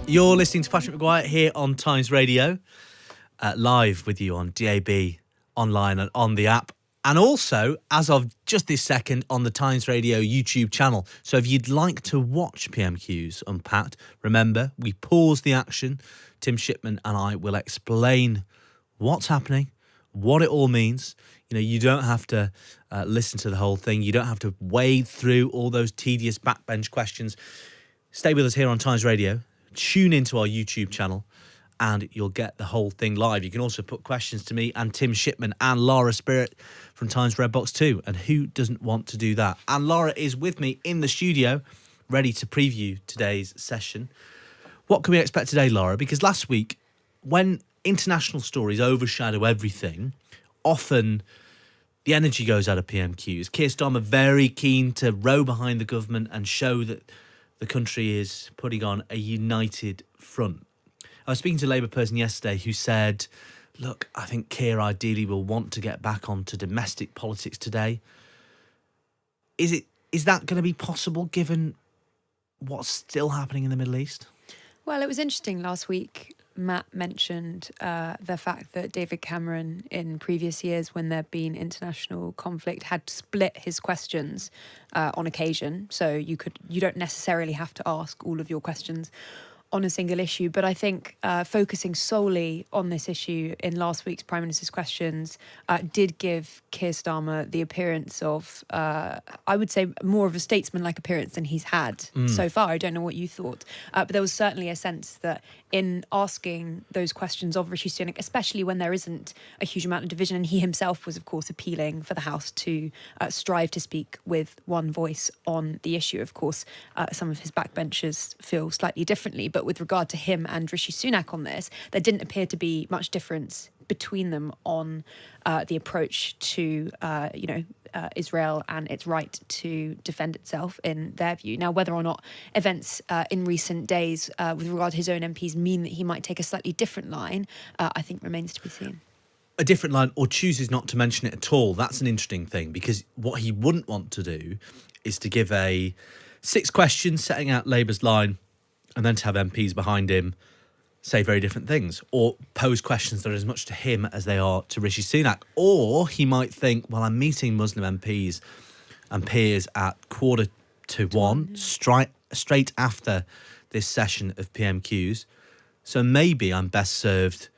You're listening to Patrick Maguire here on Times Radio, live with you on DAB, online and on the app, and also, as of just this second, on the Times Radio YouTube channel. So if you'd like to watch PMQs Unpacked, remember, we pause the action. Tim Shipman and I will explain what's happening, what it all means. You know, you don't have to listen to the whole thing. You don't have to wade through all those tedious backbench questions. Stay with us here on Times Radio. Tune into our YouTube channel and you'll get the whole thing live. You can also put questions to me and Tim Shipman and Lara Spirit from Times Red Box 2. And who doesn't want to do that? And Lara is with me in the studio, ready to preview today's session. What can we expect today, Lara? Because last week, when international stories overshadow everything, often the energy goes out of PMQs. Keir Starmer very keen to row behind the government and show that the country is putting on a united front. I was speaking to a Labour person yesterday who said, look, I think Keir ideally will want to get back onto domestic politics today. Is that going to be possible given what's still happening in the Middle East? Well, it was interesting last week. Matt mentioned the fact that David Cameron, in previous years when there'd been international conflict, had split his questions on occasion. So you don't necessarily have to ask all of your questions on a single issue. But I think focusing solely on this issue in last week's Prime Minister's questions did give Keir Starmer the appearance of, I would say, more of a statesman-like appearance than he's had so far. I don't know what you thought. But there was certainly a sense that in asking those questions of Rishi Sunak, especially when there isn't a huge amount of division, and he himself was, of course, appealing for the House to strive to speak with one voice on the issue. Of course, some of his backbenchers feel slightly differently, but with regard to him and Rishi Sunak on this, there didn't appear to be much difference between them on the approach to, Israel and its right to defend itself in their view. Now, whether or not events in recent days with regard to his own MPs mean that he might take a slightly different line, I think remains to be seen. A different line, or chooses not to mention it at all. That's an interesting thing, because what he wouldn't want to do is to give 6 questions setting out Labour's line and then to have MPs behind him say very different things, or pose questions that are as much to him as they are to Rishi Sunak. Or he might think, well, I'm meeting Muslim MPs and peers at 1:45, straight after this session of PMQs. So maybe I'm best served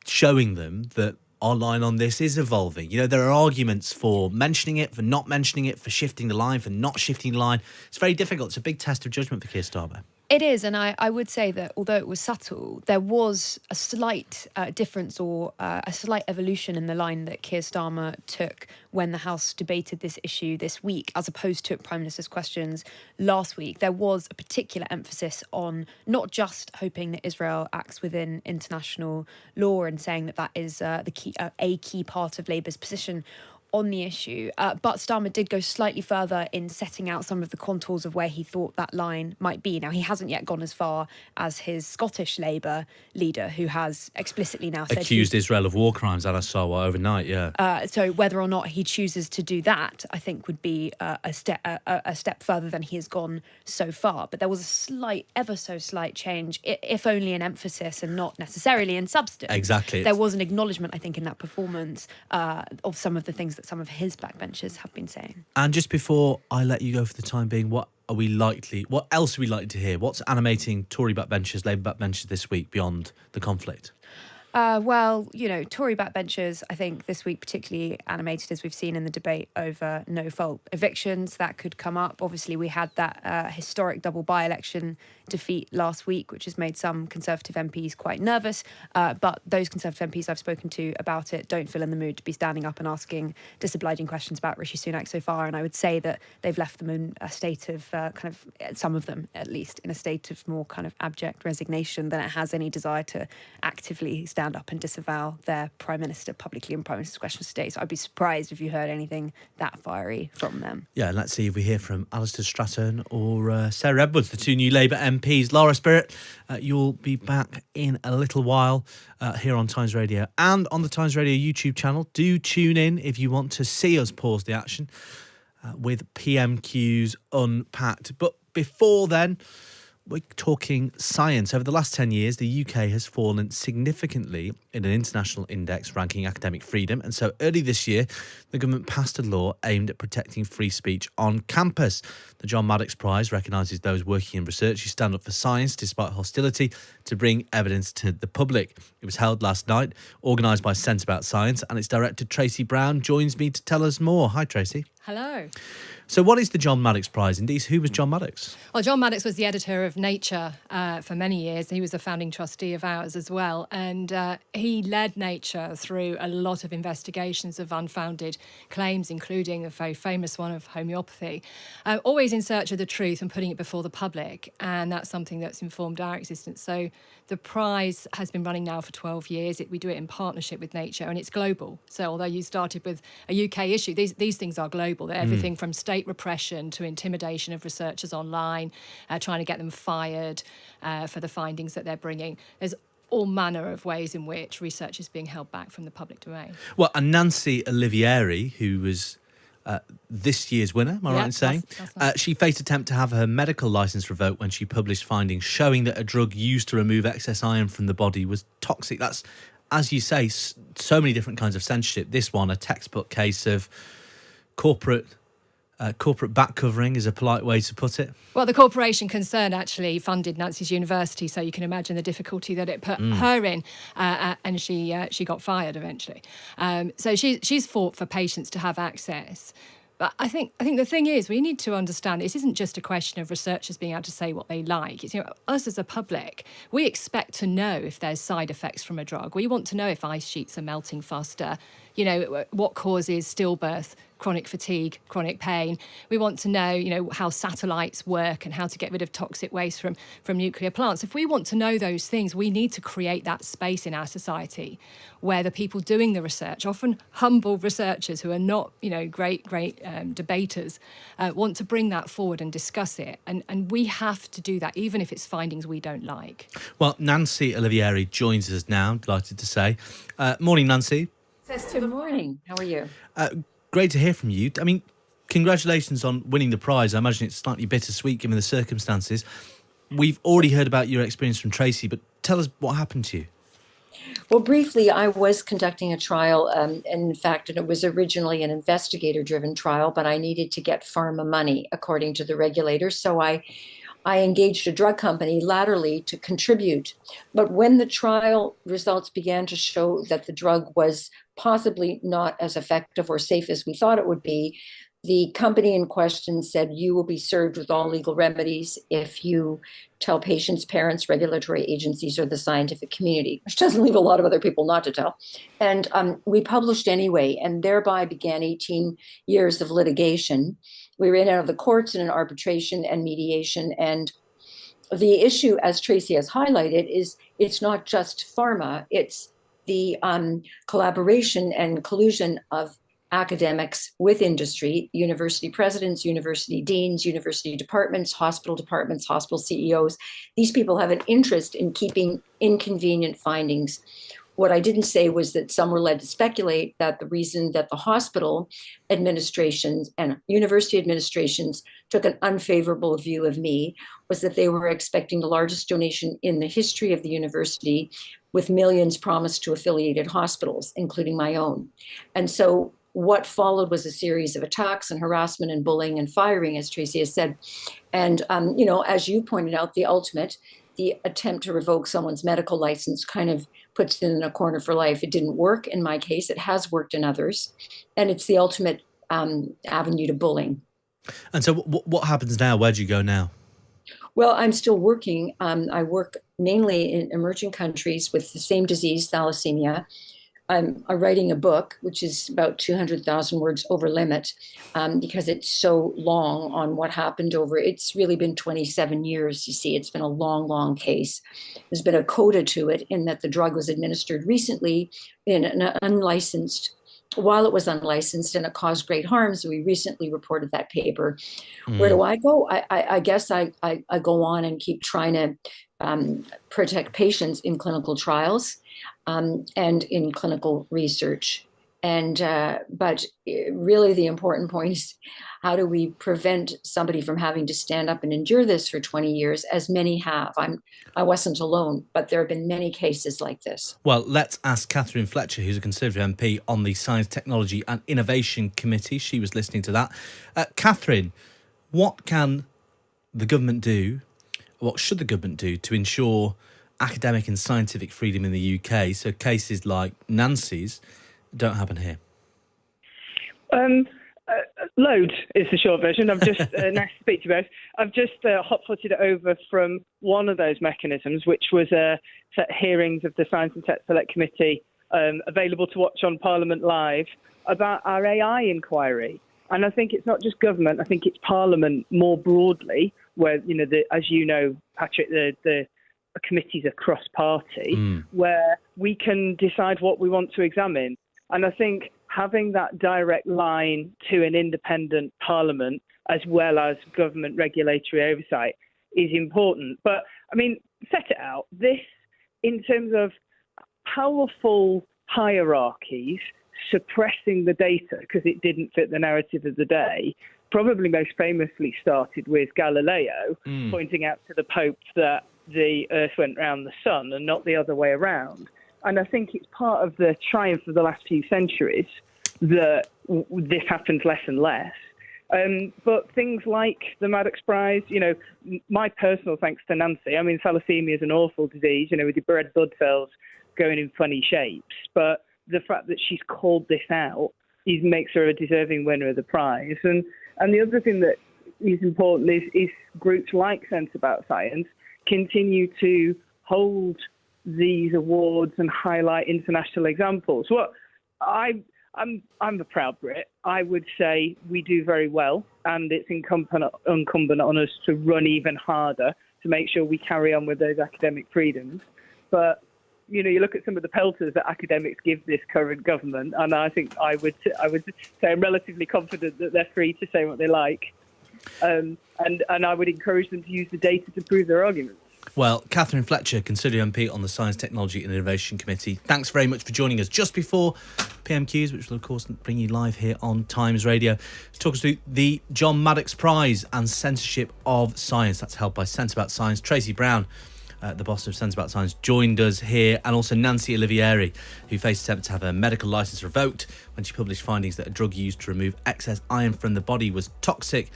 showing them that our line on this is evolving. You know, there are arguments for mentioning it, for not mentioning it, for shifting the line, for not shifting the line. It's very difficult. It's a big test of judgment for Keir Starmer. It is, and I would say that although it was subtle, there was a slight difference or a slight evolution in the line that Keir Starmer took when the House debated this issue this week, as opposed to Prime Minister's questions last week. There was a particular emphasis on not just hoping that Israel acts within international law and saying that is a key part of Labour's position on the issue, but Starmer did go slightly further in setting out some of the contours of where he thought that line might be. Now, he hasn't yet gone as far as his Scottish Labour leader, who has explicitly now said accused Israel of war crimes, Anna Sawa, overnight. So whether or not he chooses to do that, I think, would be a step further than he has gone so far. But there was a slight, ever so slight change, if only in emphasis and not necessarily in substance. Exactly. There was an acknowledgement, I think, in that performance of some of the things that some of his backbenchers have been saying. And just before I let you go for the time being, what else are we likely to hear? What's animating Tory backbenchers, Labour backbenchers this week beyond the conflict? Tory backbenchers, I think this week particularly animated, as we've seen in the debate over no-fault evictions. That could come up. Obviously, we had that historic double by-election defeat last week, which has made some Conservative MPs quite nervous. But those Conservative MPs I've spoken to about it don't feel in the mood to be standing up and asking disobliging questions about Rishi Sunak so far. And I would say that they've left them in a state of some of them at least, in a state of more kind of abject resignation than it has any desire to actively stand up and disavow their Prime Minister publicly in Prime Minister's questions today. So I'd be surprised if you heard anything that fiery from them. Yeah, and let's see if we hear from Alistair Stratton or Sarah Edwards, the 2 new Labour MPs. Lara Spirit, you'll be back in a little while here on Times Radio and on the Times Radio YouTube channel. Do tune in if you want to see us pause the action with PMQs Unpacked. But before then, we're talking science. Over the last 10 years, the UK has fallen significantly in an international index ranking academic freedom. And so early this year, the government passed a law aimed at protecting free speech on campus. The John Maddox Prize recognises those working in research who stand up for science despite hostility to bring evidence to the public. It was held last night, organised by Sense About Science, and its director, Tracy Brown, joins me to tell us more. Hi, Tracy. Hello. So what is the John Maddox Prize? Indeed, who was John Maddox? Well, John Maddox was the editor of Nature for many years. He was a founding trustee of ours as well. And he led Nature through a lot of investigations of unfounded claims, including a very famous one of homeopathy, always in search of the truth and putting it before the public. And that's something that's informed our existence. So the prize has been running now for 12 years. We do it in partnership with Nature, and it's global. So although you started with a UK issue, these things are global. They're everything from state repression to intimidation of researchers online, trying to get them fired for the findings that they're bringing. There's all manner of ways in which research is being held back from the public domain. Well, and Nancy Olivieri, who was this year's winner, am I right in saying? That's right. She faced attempt to have her medical licence revoked when she published findings showing that a drug used to remove excess iron from the body was toxic. That's, as you say, so many different kinds of censorship. This one, a textbook case of corporate back covering is a polite way to put it. Well, the corporation concerned actually funded Nancy's university, so you can imagine the difficulty that it put her in, and she got fired eventually. So she's fought for patients to have access. But I think the thing is, we need to understand this isn't just a question of researchers being able to say what they like. It's, us as a public, we expect to know if there's side effects from a drug. We want to know if ice sheets are melting faster, what causes stillbirth, chronic fatigue, chronic pain. We want to know, how satellites work and how to get rid of toxic waste from nuclear plants. If we want to know those things, we need to create that space in our society where the people doing the research, often humble researchers who are not, great debaters, want to bring that forward and discuss it. And we have to do that, even if it's findings we don't like. Well, Nancy Olivieri joins us now, delighted to say. Morning, Nancy. Good morning. How are you? Great to hear from you. I mean, congratulations on winning the prize. I imagine it's slightly bittersweet given the circumstances. We've already heard about your experience from Tracy, but tell us what happened to you. Well, briefly, I was conducting a trial. In fact, it was originally an investigator-driven trial, but I needed to get pharma money, according to the regulators. So I engaged a drug company laterally to contribute. But when the trial results began to show that the drug was possibly not as effective or safe as we thought it would be, the company in question said, you will be served with all legal remedies if you tell patients, parents, regulatory agencies, or the scientific community, which doesn't leave a lot of other people not to tell. And we published anyway, and thereby began 18 years of litigation. We were in and out of the courts and in arbitration and mediation. And the issue, as Tracy has highlighted, is it's not just pharma, it's the collaboration and collusion of academics with industry, university presidents, university deans, university departments, hospital CEOs. These people have an interest in keeping inconvenient findings. What I didn't say was that some were led to speculate that the reason that the hospital administrations and university administrations took an unfavorable view of me was that they were expecting the largest donation in the history of the university, with millions promised to affiliated hospitals, including my own. And so what followed was a series of attacks and harassment and bullying and firing, as Tracy has said. And, as you pointed out, the attempt to revoke someone's medical license kind of puts them in a corner for life. It didn't work in my case. It has worked in others. And it's the ultimate avenue to bullying. And so what happens now? Where do you go now? Well, I'm still working. I work mainly in emerging countries with the same disease, thalassemia. I'm writing a book, which is about 200,000 words over limit, because it's so long on what happened it's really been 27 years. You see, it's been a long, long case. There's been a coda to it in that the drug was administered recently in an while it was unlicensed, and it caused great harm. So we recently reported that paper. Where do I go? I guess I go on and keep trying to protect patients in clinical trials and in clinical research. And but really the important point is how do we prevent somebody from having to stand up and endure this for 20 years, as many have. I wasn't alone, but there have been many cases like this. Well, let's ask Catherine Fletcher, who's a Conservative MP on the Science, Technology and Innovation Committee. She was listening to that. Catherine, what can the government do, what should the government do to ensure academic and scientific freedom in the UK so cases like Nancy's don't happen here? Loads is the short version. I've just, nice to speak to you both. I've just hot-footed it over from one of those mechanisms, which was set hearings of the Science and Tech Select Committee available to watch on Parliament Live about our AI inquiry. And I think it's not just government, I think it's Parliament more broadly, where, as you know, Patrick, the committees are cross-party, where we can decide what we want to examine. And I think having that direct line to an independent Parliament as well as government regulatory oversight is important. But, set it out. This, in terms of powerful hierarchies suppressing the data because it didn't fit the narrative of the day, probably most famously started with Galileo pointing out to the Pope that the Earth went round the sun and not the other way around. And I think it's part of the triumph of the last few centuries that this happens less and less. But things like the Maddox Prize, my personal thanks to Nancy. Thalassemia is an awful disease, with your red blood cells going in funny shapes. But the fact that she's called this out makes her a deserving winner of the prize. And the other thing that is important is groups like Sense About Science continue to hold these awards and highlight international examples. Well, I'm a proud Brit. I would say we do very well, and it's incumbent on us to run even harder to make sure we carry on with those academic freedoms. But you look at some of the pelters that academics give this current government, and I think I would say I'm relatively confident that they're free to say what they like, and I would encourage them to use the data to prove their arguments. Well, Catherine Fletcher, Conservative MP on the Science, Technology and Innovation Committee, thanks very much for joining us just before PMQs, which will, of course, bring you live here on Times Radio, to talk us through the John Maddox Prize and Censorship of Science. That's held by Sense About Science. Tracy Brown, the boss of Sense About Science, joined us here, and also Nancy Olivieri, who faced attempt to have her medical licence revoked when she published findings that a drug used to remove excess iron from the body was toxic.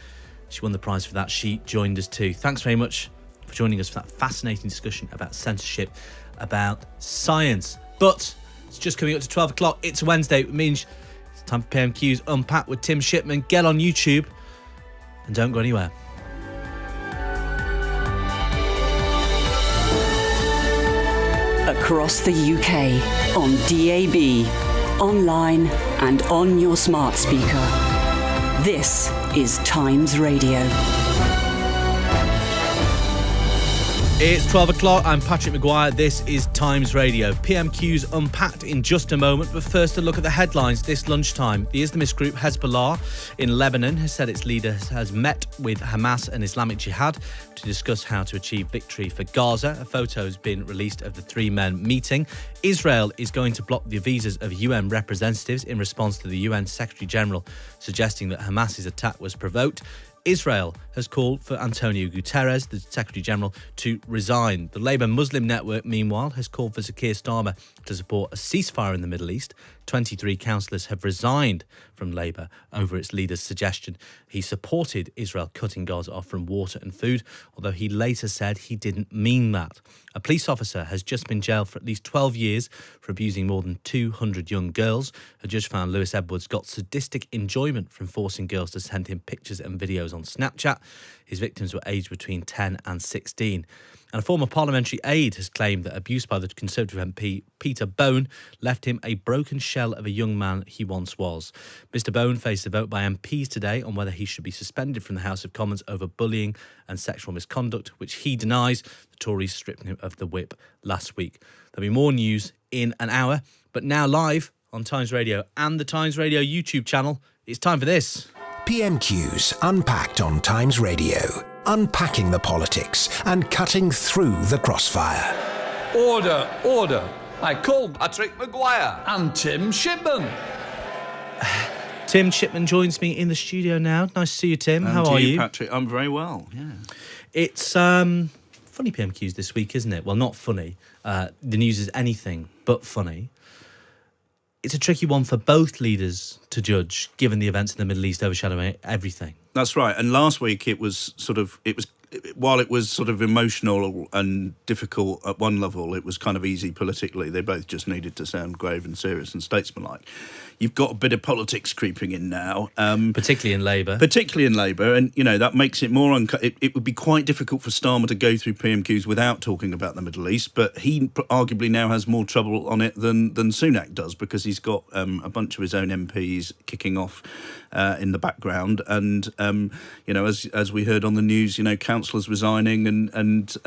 She won the prize for that. She joined us too. Thanks very much for joining us for that fascinating discussion about censorship, about science. But it's just coming up to 12 o'clock. It's a Wednesday. It means it's time for PMQs Unpacked with Tim Shipman. Get on YouTube and don't go anywhere. Across the UK, on DAB, online and on your smart speaker. This is Times Radio. It's 12 o'clock. I'm Patrick Maguire. This is Times Radio. PMQs Unpacked in just a moment, but first a look at the headlines this lunchtime. The Islamist group Hezbollah in Lebanon has said its leader has met with Hamas and Islamic Jihad to discuss how to achieve victory for Gaza. A photo has been released of the three men meeting. Israel is going to block the visas of UN representatives in response to the UN Secretary General suggesting that Hamas's attack was provoked. Israel has called for Antonio Guterres, the Secretary-General, to resign. The Labour Muslim Network, meanwhile, has called for Sir Keir Starmer to support a ceasefire in the Middle East. 23 councillors have resigned from Labour over its leader's suggestion. He supported Israel cutting Gaza off from water and food, although he later said he didn't mean that. A police officer has just been jailed for at least 12 years for abusing more than 200 young girls. A judge found Lewis Edwards got sadistic enjoyment from forcing girls to send him pictures and videos on Snapchat. His victims were aged between 10 and 16. And a former parliamentary aide has claimed that abuse by the Conservative MP Peter Bone left him a broken shell of a young man he once was. Mr Bone faced a vote by MPs today on whether he should be suspended from the House of Commons over bullying and sexual misconduct, which he denies. The Tories stripped him of the whip last week. There'll be more news in an hour, but now live on Times Radio and the Times Radio YouTube channel, it's time for this. PMQs Unpacked on Times Radio. Unpacking the politics and cutting through the crossfire. Order, order. I call Patrick Maguire and Tim Shipman. Tim Shipman joins me in the studio now. Nice to see you, Tim. How are you? Patrick? I'm very well, yeah. It's funny PMQs this week, isn't it? Well, not funny. The news is anything but funny. It's a tricky one for both leaders to judge, given the events in the Middle East overshadowing everything. That's right. And last week while it was sort of emotional and difficult at one level, it was kind of easy politically. They both just needed to sound grave and serious and statesmanlike. You've got a bit of politics creeping in now. Particularly in Labour. And, that makes it more... It would be quite difficult for Starmer to go through PMQs without talking about the Middle East, but he arguably now has more trouble on it than Sunak does, because he's got a bunch of his own MPs kicking off in the background. And, as we heard on the news, councillors resigning and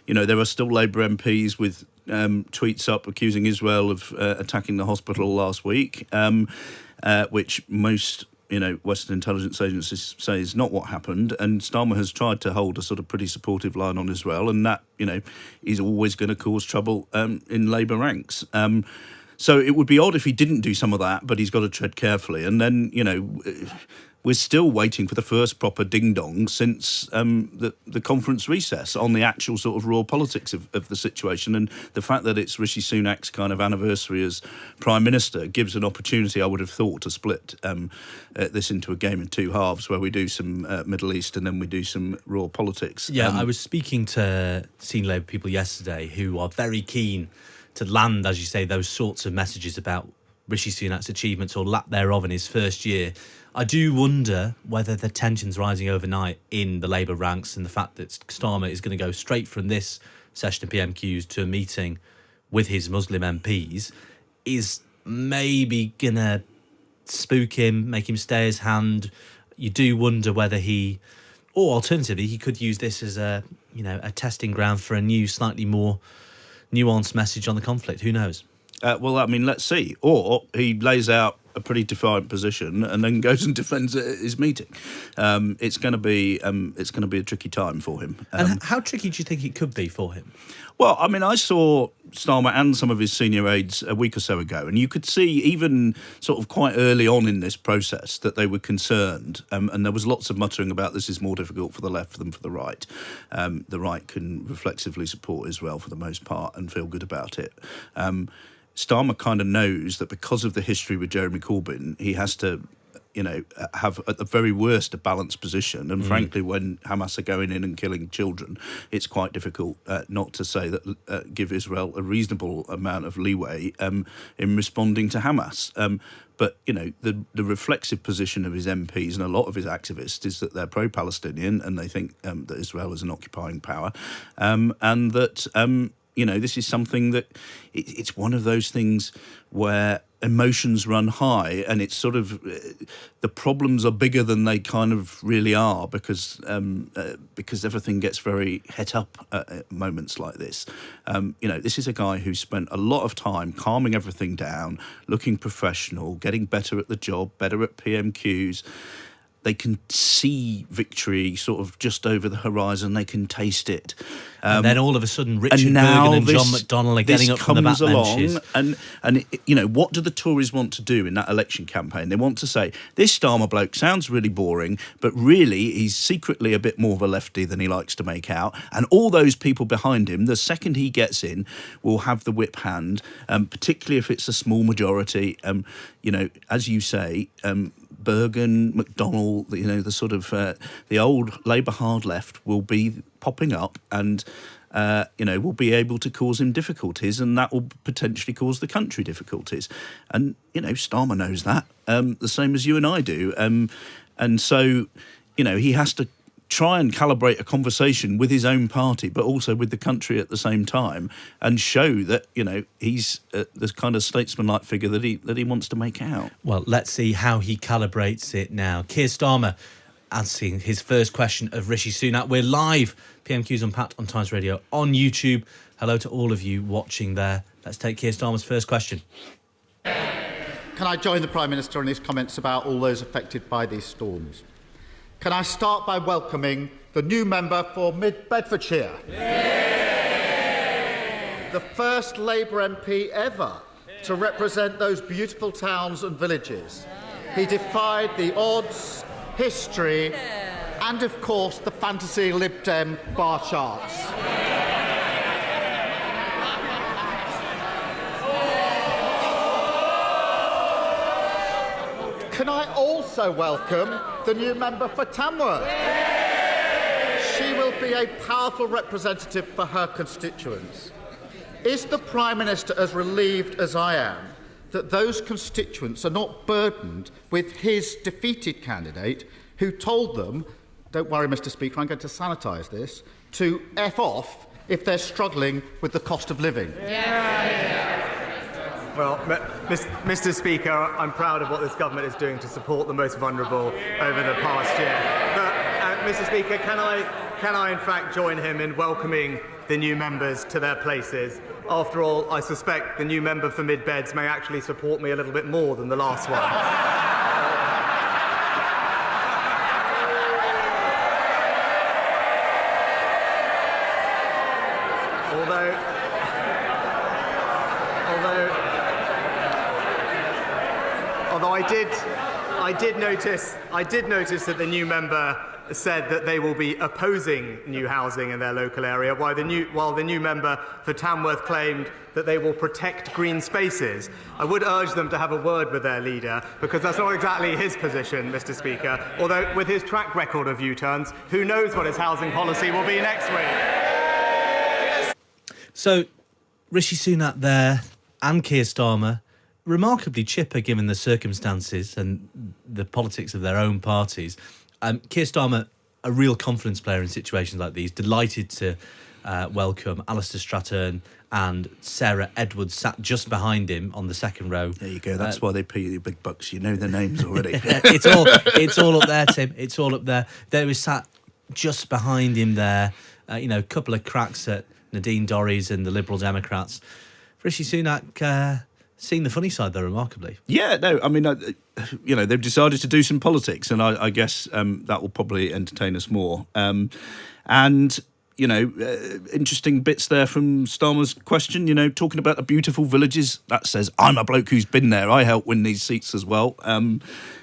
there are still Labour MPs with tweets up accusing Israel of attacking the hospital last week, which most Western intelligence agencies say is not what happened. And Starmer has tried to hold a sort of pretty supportive line on Israel, and that is always going to cause trouble in Labour ranks. So it would be odd if he didn't do some of that, but he's got to tread carefully. And then we're still waiting for the first proper ding-dong since the conference recess on the actual sort of raw politics of the situation. And the fact that it's Rishi Sunak's kind of anniversary as Prime Minister gives an opportunity, I would have thought, to split this into a game in two halves, where we do some Middle East and then we do some raw politics. Yeah, I was speaking to senior Labour people yesterday who are very keen to land, as you say, those sorts of messages about Rishi Sunak's achievements or lack thereof in his first year. I do wonder whether the tension's rising overnight in the Labour ranks, and the fact that Starmer is going to go straight from this session of PMQs to a meeting with his Muslim MPs is maybe going to spook him, make him stay his hand. You do wonder whether or alternatively, he could use this as a testing ground for a new, slightly more nuanced message on the conflict. Who knows? Let's see. Or he lays out a pretty defiant position and then goes and defends it at his meeting. It's going to be a tricky time for him. And how tricky do you think it could be for him? Well, I saw Starmer and some of his senior aides a week or so ago, and you could see even sort of quite early on in this process that they were concerned, and there was lots of muttering about this is more difficult for the left than for the right. The right can reflexively support Israel for the most part and feel good about it. Starmer kind of knows that because of the history with Jeremy Corbyn, he has to, have at the very worst a balanced position. And frankly, when Hamas are going in and killing children, it's quite difficult not to say that give Israel a reasonable amount of leeway in responding to Hamas. But, the reflexive position of his MPs and a lot of his activists is that they're pro-Palestinian and they think that Israel is an occupying power, and that... this is something that it's one of those things where emotions run high, and it's sort of the problems are bigger than they kind of really are because everything gets very het up at moments like this. This is a guy who spent a lot of time calming everything down, looking professional, getting better at the job, better at PMQs. They can see victory sort of just over the horizon. They can taste it. And then all of a sudden, Richard Bergen and John McDonnell are getting up from the backbenches. And what do the Tories want to do in that election campaign? They want to say, this Starmer bloke sounds really boring, but really he's secretly a bit more of a lefty than he likes to make out. And all those people behind him, the second he gets in, will have the whip hand, particularly if it's a small majority. As you say... Bergen, McDonnell, the sort of the old Labour hard left will be popping up and, will be able to cause him difficulties, and that will potentially cause the country difficulties. And, Starmer knows that, the same as you and I do. And so, he has to try and calibrate a conversation with his own party, but also with the country at the same time, and show that he's the kind of statesman-like figure that he wants to make out. Well, let's see how he calibrates it now. Keir Starmer asking his first question of Rishi Sunak. We're live, PMQs Unpacked on Times Radio on YouTube. Hello to all of you watching there. Let's take Keir Starmer's first question. Can I join the Prime Minister in his comments about all those affected by these storms? Can I start by welcoming the new member for Mid-Bedfordshire? Yay! The first Labour MP ever to represent those beautiful towns and villages. He defied the odds, history, and of course the fantasy Lib Dem bar charts. Can I also welcome the new member for Tamworth? She will be a powerful representative for her constituents. Is the Prime Minister as relieved as I am that those constituents are not burdened with his defeated candidate who told them, don't worry, Mr. Speaker, I'm going to sanitise this, to F off if they're struggling with the cost of living? Well, Mr. Speaker, I'm proud of what this government is doing to support the most vulnerable over the past year. But, Mr. Speaker, can I in fact join him in welcoming the new members to their places? After all, I suspect the new member for Mid Beds may actually support me a little bit more than the last one. Although I did notice that the new member said that they will be opposing new housing in their local area, while the new member for Tamworth claimed that they will protect green spaces. I would urge them to have a word with their leader, because that's not exactly his position, Mr. Speaker. Although, with his track record of U-turns, who knows what his housing policy will be next week? So, Rishi Sunak there and Keir Starmer, remarkably chipper given the circumstances and the politics of their own parties. Keir Starmer, a real confidence player in situations like these, delighted to welcome Alistair Strathern and Sarah Edwards, sat just behind him on the second row. There you go. That's why they pay you big bucks. You know their names already. It's all up there, Tim. It's all up there. They were sat just behind him there. A couple of cracks at Nadine Dorries and the Liberal Democrats. Rishi Sunak seen the funny side, though, remarkably. Yeah, no, I mean, they've decided to do some politics, and I guess that will probably entertain us more. Interesting bits there from Starmer's question, talking about the beautiful villages. That says, I'm a bloke who's been there. I helped win these seats as well.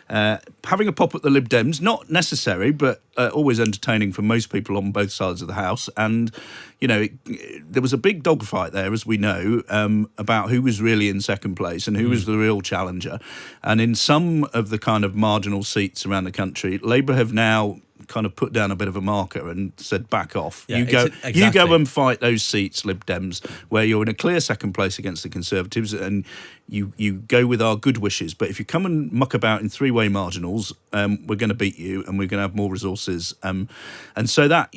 Having a pop at the Lib Dems, not necessary, but always entertaining for most people on both sides of the House. And, there was a big dogfight there, as we know, about who was really in second place and who was the real challenger. And in some of the kind of marginal seats around the country, Labour have now kind of put down a bit of a marker and said, back off. Yeah, you go and fight those seats, Lib Dems, where you're in a clear second place against the Conservatives, and you go with our good wishes. But if you come and muck about in three-way marginals, we're going to beat you, and we're going to have more resources. And so that,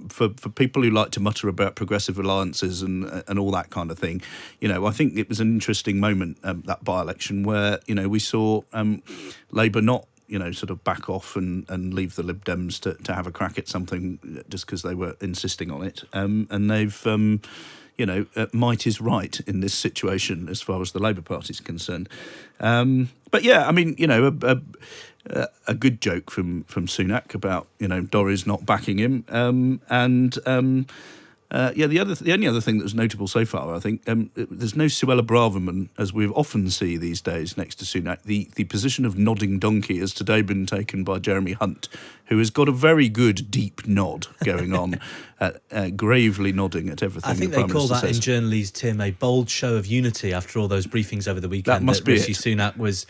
for people who like to mutter about progressive alliances and all that kind of thing, I think it was an interesting moment, that by-election, where, we saw Labour not sort of back off and leave the Lib Dems to have a crack at something just because they were insisting on it. And they've, might is right in this situation as far as the Labour Party is concerned. But yeah, I mean, a good joke from Sunak about, Dorries not backing him. The only other thing that was notable so far, I think, there's no Suella Braverman, as we often see these days next to Sunak. The position of nodding donkey has today been taken by Jeremy Hunt, who has got a very good deep nod going on, gravely nodding at everything. I think the they Prime call Minister that says. in journalese, Tim, a bold show of unity after all those briefings over the weekend. That must be Rishi it. Sunak was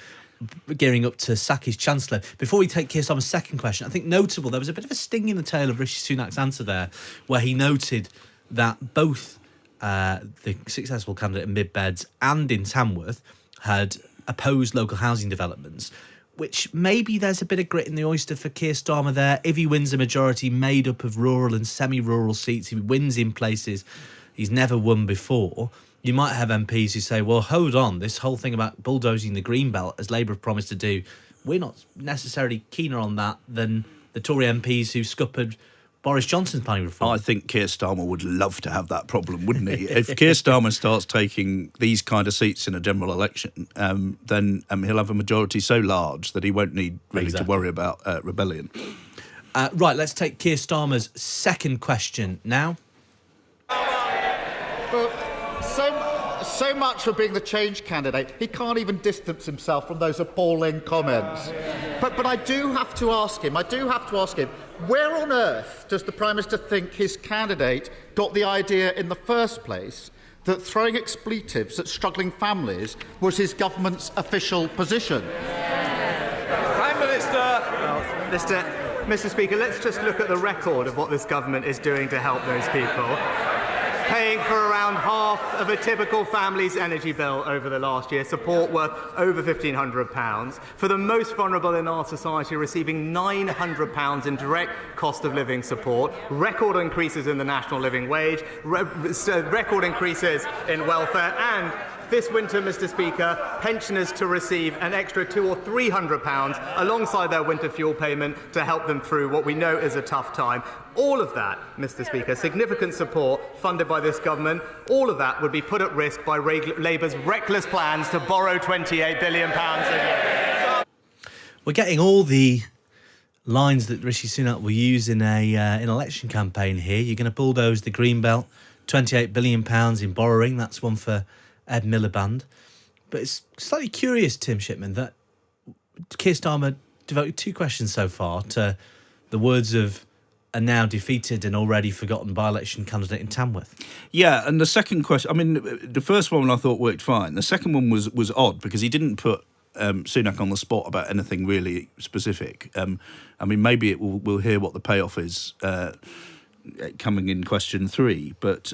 gearing up to sack his Chancellor. Before we take Keir Starmer's second question, I think notable, there was a bit of a sting in the tail of Rishi Sunak's answer there, where he noted that both the successful candidate in Mid Beds and in Tamworth had opposed local housing developments, which maybe there's a bit of grit in the oyster for Keir Starmer there. If he wins a majority made up of rural and semi-rural seats, if he wins in places he's never won before, you might have MPs who say, well, hold on, this whole thing about bulldozing the Greenbelt, as Labour have promised to do, we're not necessarily keener on that than the Tory MPs who scuppered Boris Johnson's planning reform. I think Keir Starmer would love to have that problem, wouldn't he? If Keir Starmer starts taking these kind of seats in a general election, then he'll have a majority so large that he won't need really to worry about rebellion. Right, let's take Keir Starmer's second question now. Well, So much for being the change candidate. He can't even distance himself from those appalling comments. But I do have to ask him, where on earth does the Prime Minister think his candidate got the idea in the first place that throwing expletives at struggling families was his government's official position? Prime Minister! Mr. Speaker, let's just look at the record of what this government is doing to help those people. Paying for around half of a typical family's energy bill over the last year, support worth over £1,500. For the most vulnerable in our society, receiving £900 in direct cost of living support, record increases in the national living wage, record increases in welfare, and this winter, Mr. Speaker, pensioners to receive an extra £200 or £300 alongside their winter fuel payment to help them through what we know is a tough time. All of that, Mr. Speaker, significant support funded by this government, all of that would be put at risk by Labour's reckless plans to borrow £28 billion a year. We're getting all the lines that Rishi Sunak will use in an election campaign here. You're going to bulldoze the green belt, £28 billion in borrowing. That's one for Ed Miliband. But it's slightly curious, Tim Shipman, that Keir Starmer devoted 2 questions so far to the words of a now defeated and already forgotten by-election candidate in Tamworth. Yeah, and the second question, I mean, the first one I thought worked fine. The second one was odd because he didn't put Sunak on the spot about anything really specific. I mean, maybe we'll hear what the payoff is coming in question 3, but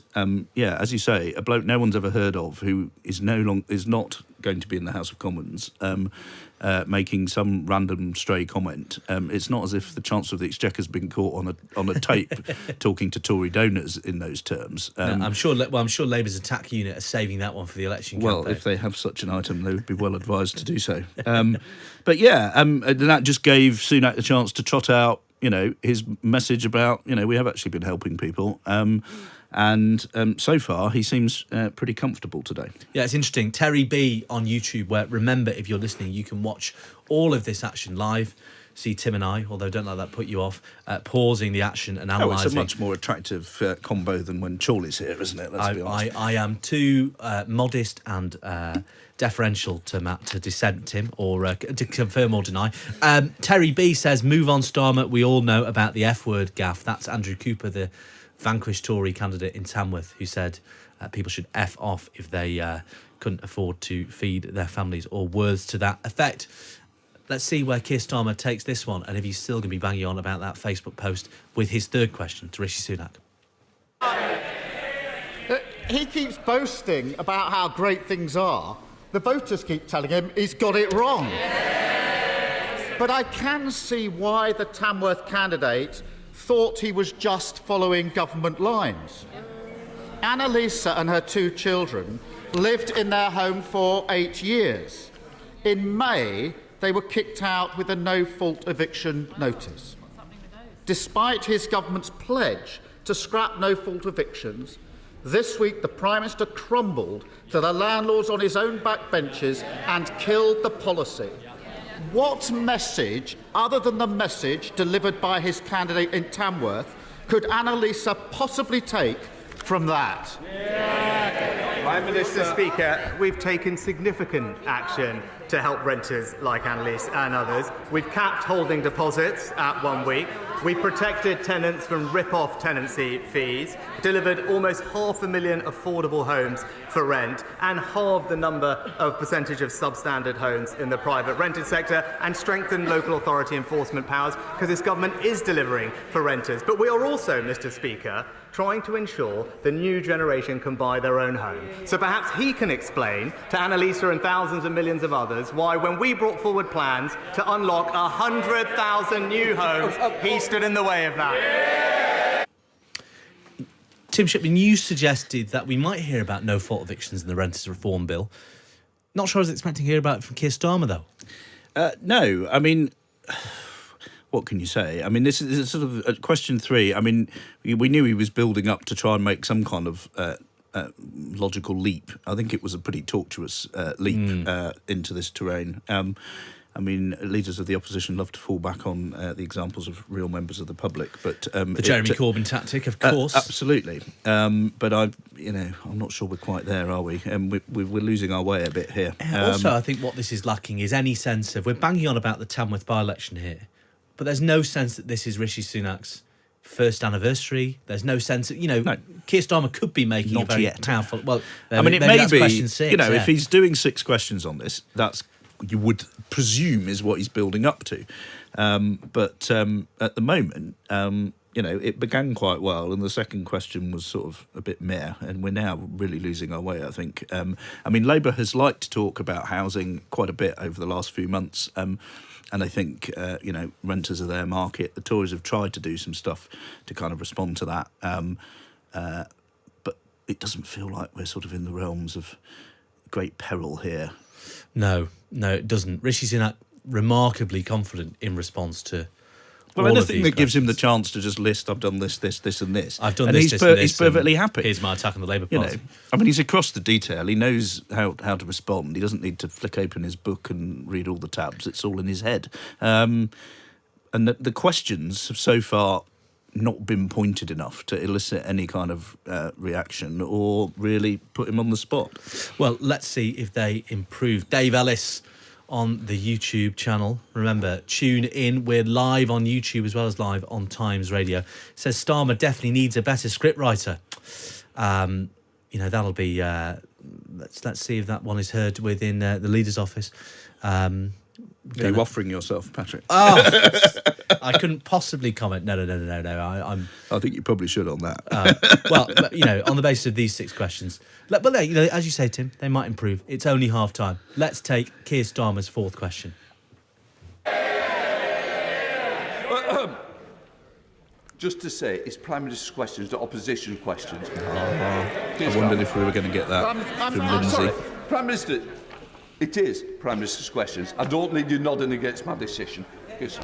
yeah, as you say, a bloke no one's ever heard of who is not going to be in the House of Commons, making some random stray comment. It's not as if the Chancellor of the Exchequer's been caught on a tape talking to Tory donors in those terms. I'm sure Labour's attack unit are saving that one for the election campaign. Well, if they have such an item, they would be well advised to do so. But yeah, that just gave Sunak the chance to trot out, his message about, we have actually been helping people. And so far, he seems pretty comfortable today. Yeah, it's interesting. Terry B on YouTube, where, remember, if you're listening, you can watch all of this action live. See Tim and I, although don't let that put you off, pausing the action and analysing. It's a much more attractive combo than when Chorley's here, isn't it? Let's be honest. I am too modest and deferential to Matt to dissent him or to confirm or deny. Terry B says, move on, Starmer. We all know about the F-word gaff. That's Andrew Cooper, the vanquished Tory candidate in Tamworth, who said people should F off if they couldn't afford to feed their families, or words to that effect. Let's see where Keir Starmer takes this one, and if he's still going to be banging on about that Facebook post with his third question to Rishi Sunak. He keeps boasting about how great things are. The voters keep telling him he's got it wrong. But I can see why the Tamworth candidate thought he was just following government lines. Annalisa and her 2 children lived in their home for 8 years. In May, they were kicked out with a no-fault eviction notice. Despite his government's pledge to scrap no-fault evictions, this week the Prime Minister crumbled to the landlords on his own backbenches and killed the policy. What message, other than the message delivered by his candidate in Tamworth, could Annalisa possibly take from that? Prime Minister, Speaker, we've taken significant action to help renters like Annalise and others. We've capped holding deposits at 1 week. We've protected tenants from rip-off tenancy fees, delivered almost 500,000 affordable homes for rent, and halved the number of percentage of substandard homes in the private rented sector, and strengthened local authority enforcement powers, because this government is delivering for renters. But we are also, Mr. Speaker, trying to ensure the new generation can buy their own home. So perhaps he can explain to Annalisa and thousands and millions of others why, when we brought forward plans to unlock 100,000 new homes, he stood in the way of that. Tim Shipman, you suggested that we might hear about no-fault evictions in the Renters Reform Bill. Not sure I was expecting to hear about it from Keir Starmer, though. No, I mean, what can you say? I mean, this is sort of question 3. I mean, we knew he was building up to try and make some kind of logical leap. I think it was a pretty tortuous leap into this terrain. I mean, leaders of the opposition love to fall back on the examples of real members of the public, but the Jeremy Corbyn tactic, of course, absolutely. But I'm not sure we're quite there, are we? We're losing our way a bit here. Also, I think what this is lacking is any sense of, we're banging on about the Tamworth by-election here, but there's no sense that this is Rishi Sunak's first anniversary. There's no sense of, Keir Starmer could be making Not a very yet. powerful. Well, I mean, it maybe may that's be. question 6, if he's doing 6 questions on this, that's, you would presume, is what he's building up to. But at the moment, it began quite well, and the second question was sort of a bit meh, and we're now really losing our way, I think. Labour has liked to talk about housing quite a bit over the last few months, and I think, renters are their market. The Tories have tried to do some stuff to kind of respond to that, but it doesn't feel like we're sort of in the realms of great peril here. No, it doesn't. Rishi Sunak, remarkably confident in response to Well, all of anything these that gives him the questions. chance to just list, I've done this, and this. I've done and this, he's and this. He's perfectly and happy. Here's my attack on the Labour Party. He's across the detail. He knows how to respond. He doesn't need to flick open his book and read all the tabs. It's all in his head. And the questions have so far not been pointed enough to elicit any kind of reaction or really put him on the spot. Well, let's see if they improve. Dave Ellis on the YouTube channel. Remember, tune in. We're live on YouTube as well as live on Times Radio. Says Starmer definitely needs a better scriptwriter. That'll be... let's see if that one is heard within the leader's office. Are you offering yourself, Patrick? Oh, I couldn't possibly comment. No. I think you probably should on that. On the basis of these 6 questions. But as you say, Tim, they might improve. It's only half time. Let's take Keir Starmer's 4th question. Just to say, it's Prime Minister's questions, not opposition questions. I wondered if we were going to get that from Lindsay. Sorry, Prime Minister, it is Prime Minister's questions. I don't need you nodding against my decision. Yes.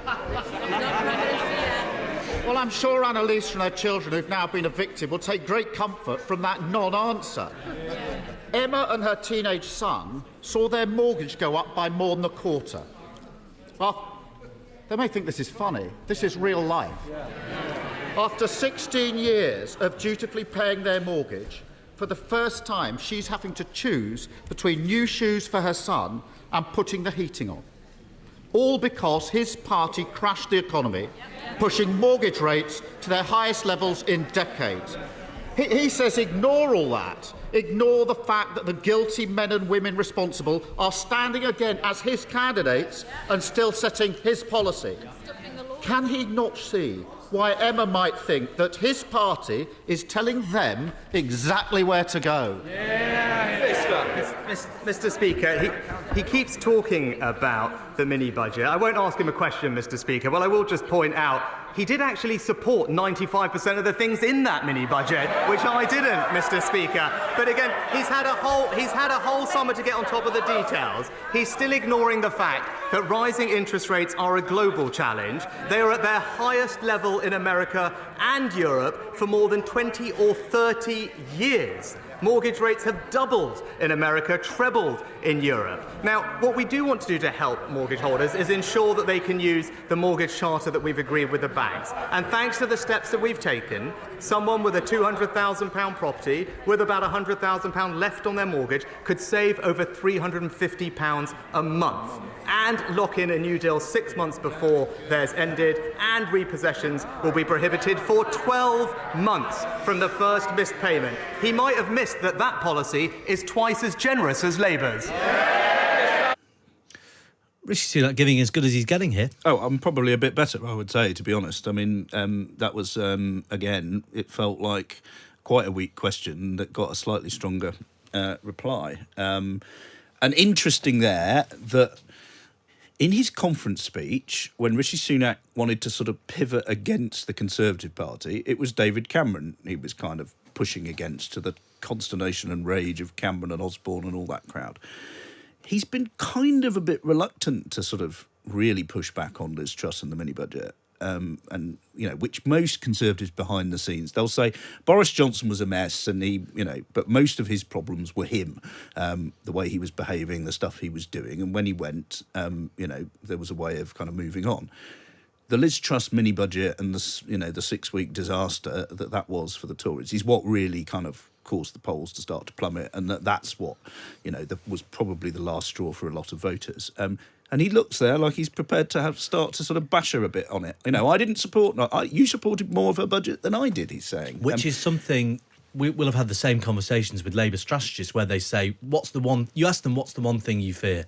Well, I'm sure Annalise and her children who've now been evicted will take great comfort from that non-answer. Emma and her teenage son saw their mortgage go up by more than a quarter. Well, they may think this is funny. This is real life. After 16 years of dutifully paying their mortgage, for the first time she's having to choose between new shoes for her son and putting the heating on. All because his party crashed the economy, pushing mortgage rates to their highest levels in decades. He says ignore all that. Ignore the fact that the guilty men and women responsible are standing again as his candidates and still setting his policy. Can he not see why Emma might think that his party is telling them exactly where to go? Mr. Speaker, he keeps talking about the mini-budget. I won't ask him a question, Mr. Speaker, but I will just point out he did actually support 95% of the things in that mini-budget, which I didn't, Mr. Speaker. But again, he's had a whole summer to get on top of the details. He's still ignoring the fact that rising interest rates are a global challenge. They are at their highest level in America and Europe for more than 20 or 30 years. Mortgage rates have doubled in America, trebled in Europe. Now, what we do want to do to help mortgage holders is ensure that they can use the mortgage charter that we've agreed with the banks. And thanks to the steps that we've taken, someone with a £200,000 property with about £100,000 left on their mortgage could save over £350 a month and lock in a new deal 6 months before theirs ended, and repossessions will be prohibited for 12 months from the first missed payment. He might have missed that policy is twice as generous as Labour's. Rishi Sunak giving as good as he's getting here. Oh, I'm probably a bit better, I would say, to be honest. I mean, that was, again, it felt like quite a weak question that got a slightly stronger reply. And interesting there that in his conference speech, when Rishi Sunak wanted to sort of pivot against the Conservative Party, it was David Cameron he was kind of pushing against, to the consternation and rage of Cameron and Osborne and all that crowd. He's been kind of a bit reluctant to sort of really push back on Liz Truss and the mini-budget. and which most Conservatives behind the scenes, they'll say Boris Johnson was a mess, and but most of his problems were him, the way he was behaving, the stuff he was doing, and when he went, there was a way of kind of moving on. The Liz Truss mini budget and the 6-week disaster that was for the Tories is what really kind of caused the polls to start to plummet, and that's what was probably the last straw for a lot of voters. And he looks there like he's prepared to start to sort of bash her a bit on it. I didn't support. You supported more of her budget than I did. He's saying, which is something we will have had the same conversations with Labour strategists, where they say, "What's the one?" You ask them, "What's the one thing you fear?"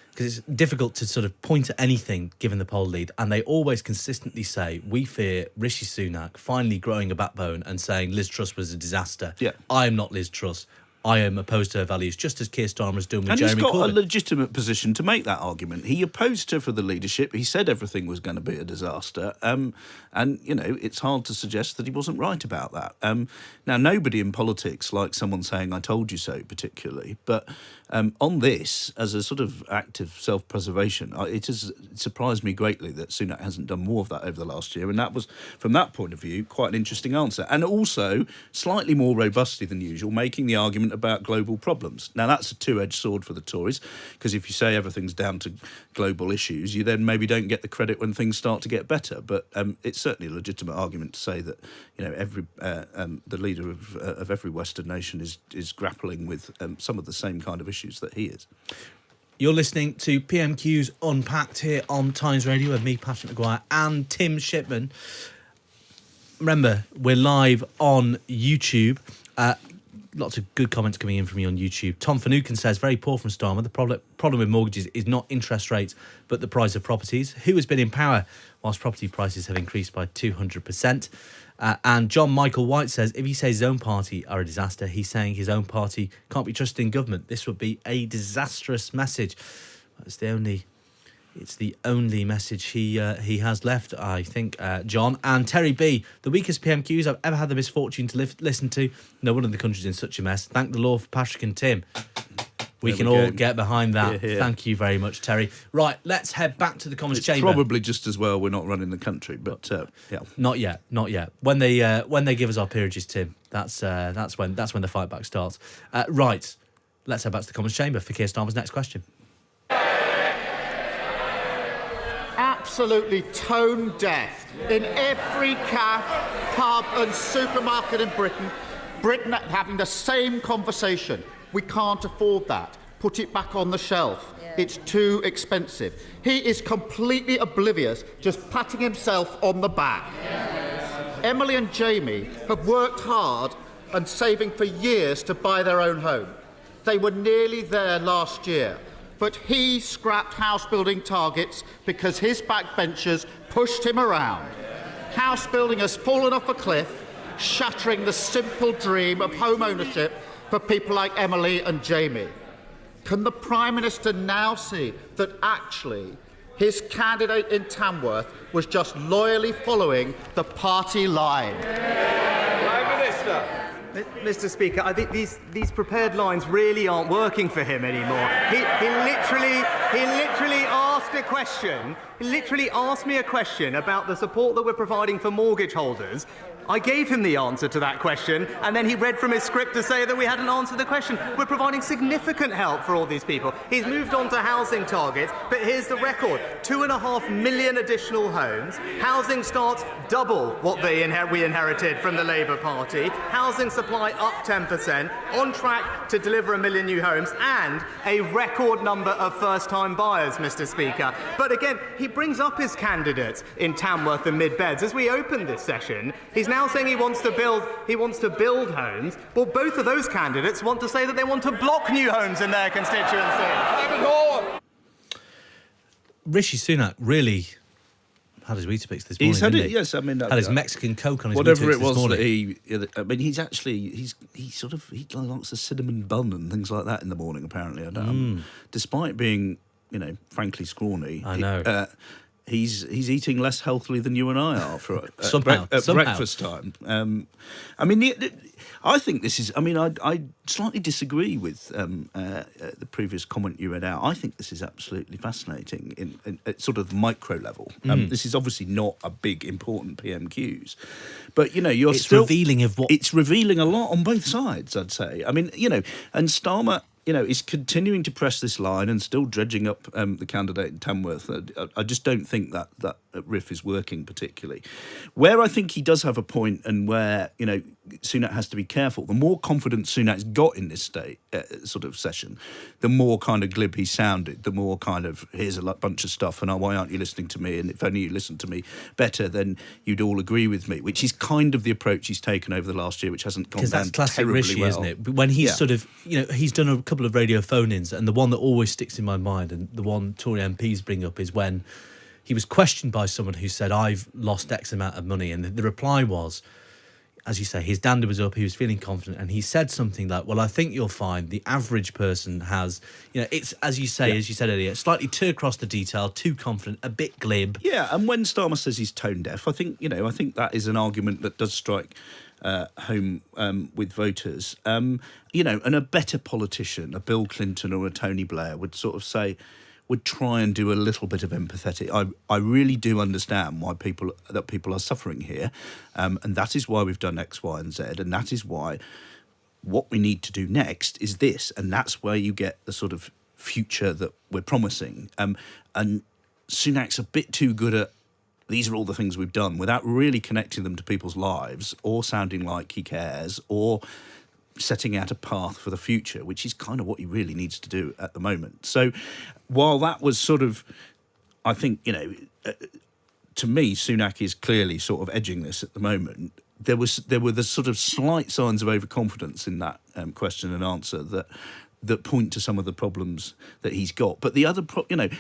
Because it's difficult to sort of point at anything given the poll lead, and they always consistently say, "We fear Rishi Sunak finally growing a backbone and saying Liz Truss was a disaster. Yeah. I am not Liz Truss. I am opposed to her values," just as Keir Starmer's done with Jeremy Corbyn. And he's got a legitimate position to make that argument. He opposed her for the leadership. He said everything was going to be a disaster. It's hard to suggest that he wasn't right about that. Now, nobody in politics likes someone saying, "I told you so," particularly. But on this, as a sort of act of self-preservation, it has surprised me greatly that Sunak hasn't done more of that over the last year. And that was, from that point of view, quite an interesting answer. And also, slightly more robustly than usual, making the argument about global problems. Now, that's a two-edged sword for the Tories, because if you say everything's down to global issues, you then maybe don't get the credit when things start to get better. But it's certainly a legitimate argument to say that the leader of every Western nation is grappling with some of the same kind of issues that he is. You're listening to PMQs Unpacked here on Times Radio with me, Patrick Maguire, and Tim Shipman. Remember, we're live on YouTube. Lots of good comments coming in from you on YouTube. Tom Finucane says, very poor from Starmer. The problem with mortgages is not interest rates, but the price of properties. Who has been in power whilst property prices have increased by 200%? And John Michael White says, if he says his own party are a disaster, he's saying his own party can't be trusted in government. This would be a disastrous message. It's the only message he has left, I think, John. And Terry B, the weakest PMQs I've ever had the misfortune to listen to. No one in the country's in such a mess. Thank the Lord for Patrick and Tim. We can all get behind that. Hear, hear. Thank you very much, Terry. Right, let's head back to the Commons It's chamber. probably just as well we're not running the country, but yeah. Not yet. When they give us our peerages, Tim, that's when the fight back starts. Right, let's head back to the Commons chamber for Keir Starmer's next question. Absolutely tone deaf in every cafe, pub and supermarket in Britain having the same conversation. We can't afford that. Put it back on the shelf. Yeah. It's too expensive. He is completely oblivious, just patting himself on the back. Yes. Emily and Jamie have worked hard and saving for years to buy their own home. They were nearly there last year. But he scrapped house building targets because his backbenchers pushed him around. House building has fallen off a cliff, shattering the simple dream of home ownership for people like Emily and Jamie. Can the Prime Minister now see that actually his candidate in Tamworth was just loyally following the party line? Prime Minister. Mr. Speaker, I think these prepared lines really aren't working for him anymore. He literally asked a question. He literally asked me a question about the support that we're providing for mortgage holders. I gave him the answer to that question, and then he read from his script to say that we hadn't answered the question. We're providing significant help for all these people. He's moved on to housing targets, but here's the record. 2.5 million additional homes. Housing starts double what we inherited from the Labour Party. Housing supply up 10%, on track to deliver 1 million new homes, and a record number of first-time buyers, Mr. Speaker. But again, he brings up his candidates in Tamworth and Mid-Beds. As we open this session, he's now saying he wants to build homes. Well, both of those candidates want to say that they want to block new homes in their constituency. Rishi Sunak really had his Weetabix this morning. He's had didn't it, he? yes. I mean, had his Mexican Coke on his whatever Weetabix it was this that morning. I mean, he likes a cinnamon bun and things like that in the morning. Apparently, despite being, frankly scrawny. I know. he's eating less healthily than you and I are for Somehow. breakfast time. I mean, I think this is. I mean, I slightly disagree with the previous comment you read out. I think this is absolutely fascinating in at sort of micro level. This is obviously not a big important PMQs, but you're it's revealing of what it's revealing a lot on both sides. I'd say. I mean, and Starmer, is continuing to press this line and still dredging up the candidate in Tamworth. I just don't think that riff is working particularly. Where I think he does have a point, and where Sunak has to be careful. The more confidence Sunak's got in this sort of session, the more kind of glib he sounded. The more kind of here's a bunch of stuff, and why aren't you listening to me? And if only you listened to me better, then you'd all agree with me. Which is kind of the approach he's taken over the last year, which hasn't gone down that's classic terribly Rishi, well. isn't it? When he's sort of he's done a couple of radio phone-ins, and the one that always sticks in my mind, and the one Tory MPs bring up, is when he was questioned by someone who said, I've lost X amount of money, and the reply was, as you say, his dander was up, he was feeling confident, and he said something like, well, I think you'll find the average person has, it's, as you say, as you said earlier, slightly too across the detail, too confident, a bit glib. Yeah, and when Starmer says he's tone deaf, I think that is an argument that does strike home with voters. And a better politician, a Bill Clinton or a Tony Blair, would sort of say, would try and do a little bit of empathy. I really do understand why people are suffering here, and that is why we've done X, Y, and Z, and that is why what we need to do next is this, and that's where you get the sort of future that we're promising. And Sunak's a bit too good at these are all the things we've done without really connecting them to people's lives or sounding like he cares or setting out a path for the future, which is kind of what he really needs to do at the moment. So while that was sort of, I think, to me, Sunak is clearly sort of edging this at the moment. There were the sort of slight signs of overconfidence in that question and answer that point to some of the problems that he's got. But the other, the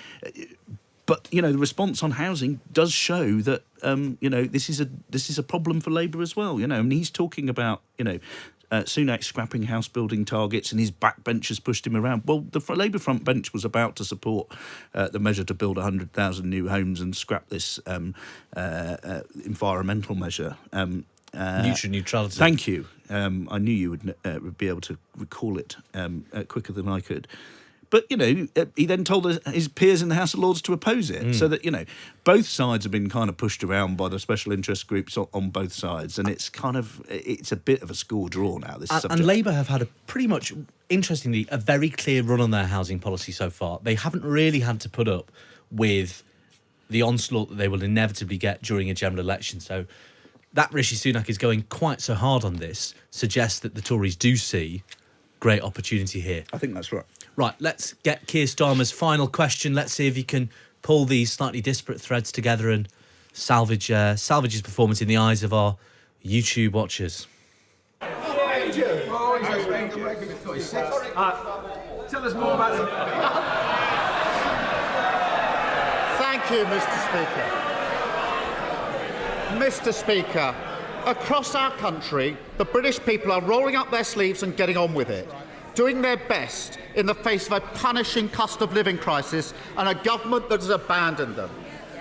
response on housing does show that this is a problem for Labour as well. And he's talking about Sunak scrapping house building targets, and his backbenchers pushed him around. Well, the Labour front bench was about to support the measure to build 100,000 new homes and scrap this environmental measure. Neutrality. Thank you. I knew you would be able to recall it quicker than I could. But, he then told his peers in the House of Lords to oppose it, so that, both sides have been kind of pushed around by the special interest groups on both sides, and it's a bit of a score draw now, this subject. And Labour have had a pretty much, interestingly, a very clear run on their housing policy so far. They haven't really had to put up with the onslaught that they will inevitably get during a general election. So that Rishi Sunak is going quite so hard on this suggests that the Tories do see great opportunity here. I think that's right. Right, let's get Keir Starmer's final question. Let's see if he can pull these slightly disparate threads together and salvage his performance in the eyes of our YouTube watchers. Tell us more about them. Thank you, Mr. Speaker. Mr. Speaker, across our country, the British people are rolling up their sleeves and getting on with it, doing their best in the face of a punishing cost of living crisis and a government that has abandoned them.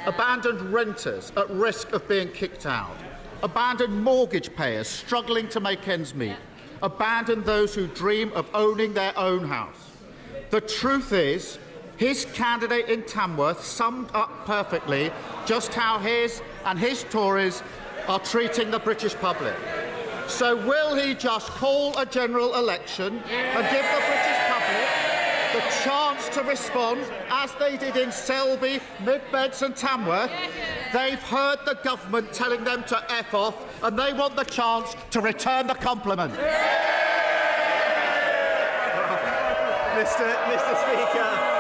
Abandoned renters at risk of being kicked out. Abandoned mortgage payers struggling to make ends meet. Abandoned those who dream of owning their own house. The truth is, his candidate in Tamworth summed up perfectly just how his and his Tories are treating the British public. So will he just call a general election and give the British public the chance to respond, as they did in Selby, Mid-Beds and Tamworth? They've heard the government telling them to F off, and they want the chance to return the compliment. Mr. Speaker.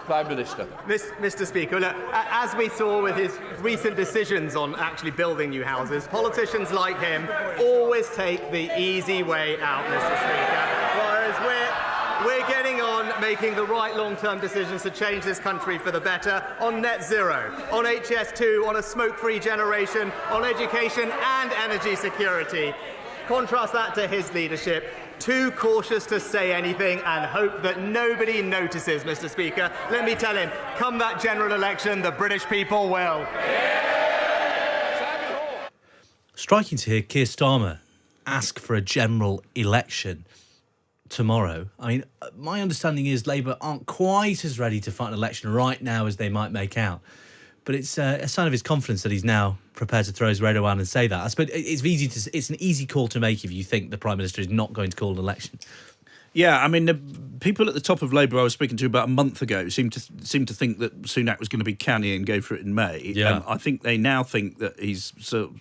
Prime Minister. Mr. Speaker, look, as we saw with his recent decisions on actually building new houses, politicians like him always take the easy way out, Mr. Speaker, whereas we're getting on making the right long-term decisions to change this country for the better on net zero, on HS2, on a smoke-free generation, on education and energy security. Contrast that to his leadership. Too cautious to say anything and hope that nobody notices, Mr. Speaker. Let me tell him, come that general election, the British people will. Striking to hear Keir Starmer ask for a general election tomorrow. I mean, my understanding is Labour aren't quite as ready to fight an election right now as they might make out. But it's a sign of his confidence that he's now prepared to throw his radar around and say that. I suppose it's an easy call to make if you think the Prime Minister is not going to call an election. Yeah, I mean, the people at the top of Labour I was speaking to about a month ago seemed to think that Sunak was going to be canny and go for it in May. Yeah. I think they now think that he's sort of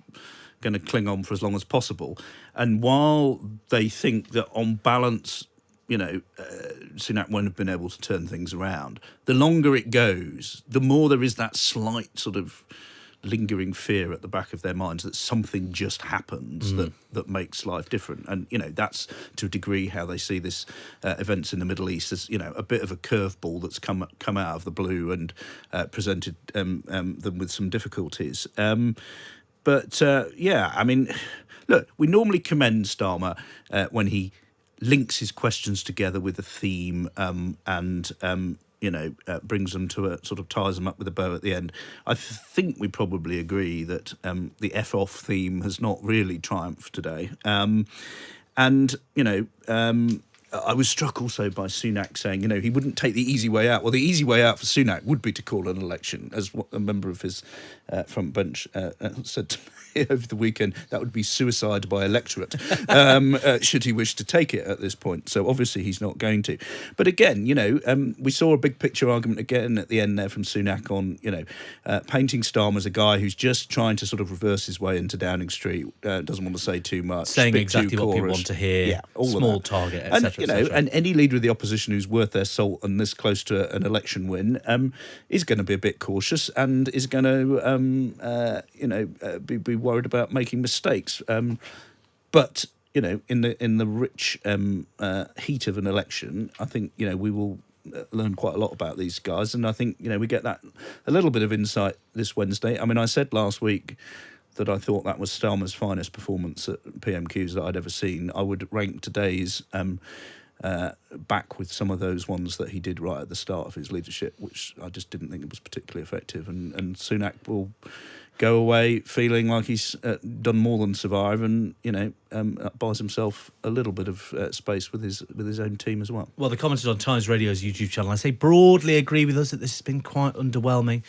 going to cling on for as long as possible. And while they think that on balance, Sunak won't have been able to turn things around, the longer it goes, the more there is that slight sort of lingering fear at the back of their minds that something just happens that makes life different. And, that's to a degree how they see this events in the Middle East as, a bit of a curveball that's come out of the blue and presented them with some difficulties. But I mean, look, we normally commend Starmer when he links his questions together with a theme and brings them to a sort of ties them up with a bow at the end. I think we probably agree that the F-off theme has not really triumphed today. I was struck also by Sunak saying, he wouldn't take the easy way out. Well, the easy way out for Sunak would be to call an election, as what a member of his front bench said to me over the weekend. That would be suicide by electorate, should he wish to take it at this point. So obviously he's not going to. But again, we saw a big picture argument again at the end there from Sunak on, painting Starmer as a guy who's just trying to sort of reverse his way into Downing Street, doesn't want to say too much. Saying exactly what people want to hear, small target, etc. And any leader of the opposition who's worth their salt and this close to an election win is going to be a bit cautious and is going to, be worried about making mistakes. But in the rich heat of an election, I think we will learn quite a lot about these guys, and I think we get that a little bit of insight this Wednesday. I mean, I said last week that I thought that was Starmer's finest performance at PMQs that I'd ever seen. I would rank today's back with some of those ones that he did right at the start of his leadership, which I just didn't think it was particularly effective. And Sunak will go away feeling like he's done more than survive, and buys himself a little bit of space with his own team as well. Well, the commenters on Times Radio's YouTube channel, I say, broadly agree with us that this has been quite underwhelming.